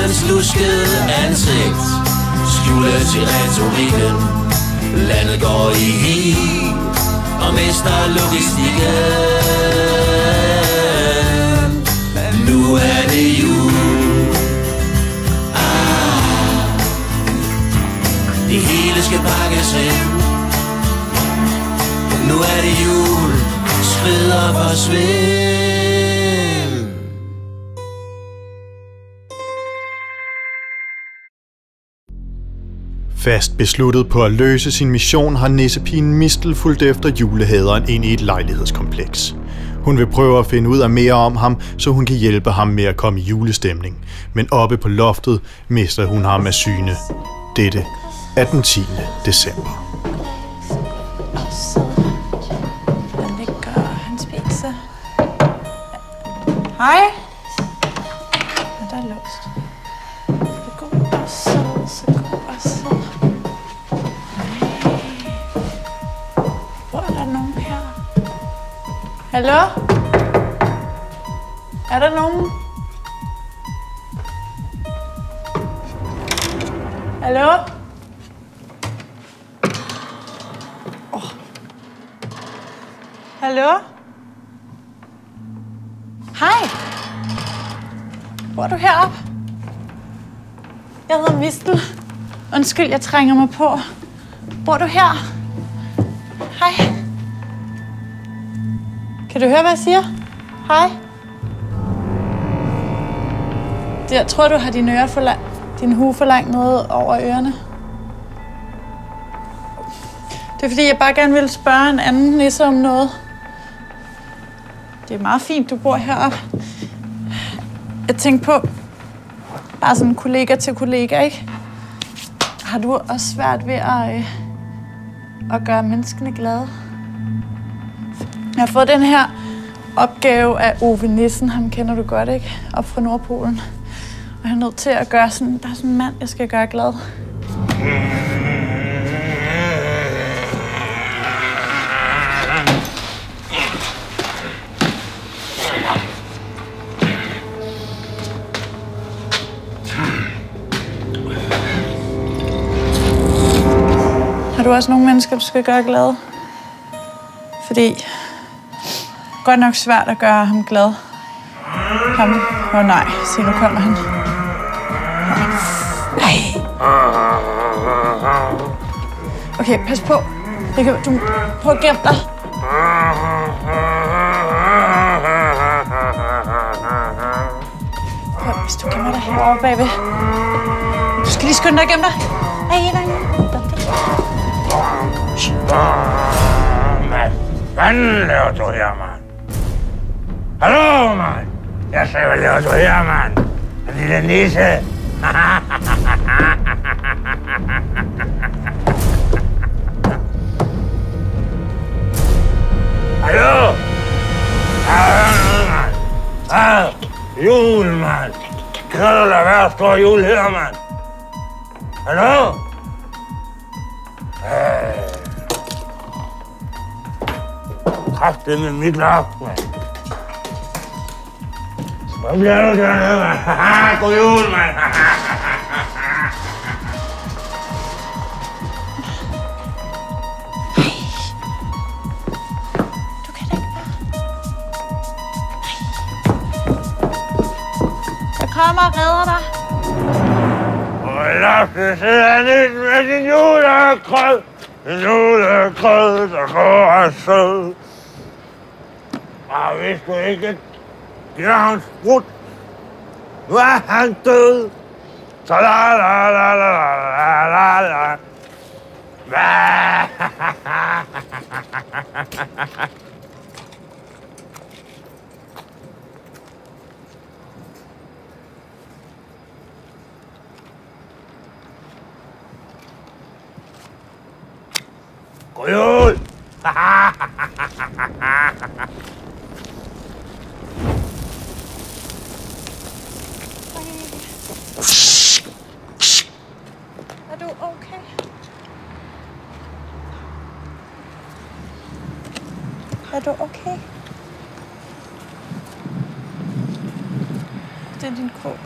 Hans luskede ansigt skjules i retorikken. Landet går i hi og mister logistikken. Nu er det jul. Det hele skal pakkes ind. Nu er det jul. Skrid og forsvind. Fast besluttet på at løse sin mission, har nissepigen Mistel fulgt efter julehaderen ind i et lejlighedskompleks. Hun vil prøve at finde ud af mere om ham, så hun kan hjælpe ham med at komme i julestemning. Men oppe på loftet mister hun ham af syne. Dette er den 10. december. Der ligger hans pizza. Hej. Der er låst. Så god og sød, så god og sød. Hvor er der nogen her? Hallo? Er der nogen? Hallo? Hallo? Hej. Bor du heroppe? Jeg hedder Mistel. Undskyld, jeg trænger mig på. Bor du her? Hej. Kan du høre, hvad jeg siger? Hej. Jeg tror, du har din hue for langt nede over ørerne. Det er fordi, jeg bare gerne vil spørge en anden nisse om noget. Det er meget fint, du bor heroppe. Jeg tænkte på, bare sådan kollega til kollega, ikke? Har du også svært ved at gøre menneskene glade? Jeg har fået den her opgave af Ove Nissen, ham kender du godt, ikke? Op fra Nordpolen. Og jeg er nødt til at gøre sådan, der er sådan en mand, jeg skal gøre glad. Har du også nogle mennesker, du skal gøre glade? Fordi godt nok svært at gøre ham glad. Ham. Nej, se nu kommer han. Nej. Okay, pas på. Du prøv at gemme dig. Prøv, hvis du gemmer dig herovre bagved. Du skal lige skynde dig og gemme dig. Nej. Hvad fanden laver du her, mand? Hallo, mand! Jeg sagde, hvad laver du her, mand? En lille nisse. Hallo? Jul, mand! Kan du lade være at stå jul her, mand? Hallo? Kræftet med mit lap, mand. Hvad bliver du dernede, mand? God jul, mand. Du kan da ikke være. Jeg kommer og redder dig. Og loftet sidder lidt med din julekrød. En julekrød, der går af sød. Og hvis du ikke giver ham sprut, nu er han død. Så la la la la la la la. God jul! Er du okay? Er du okay? Det er din krog.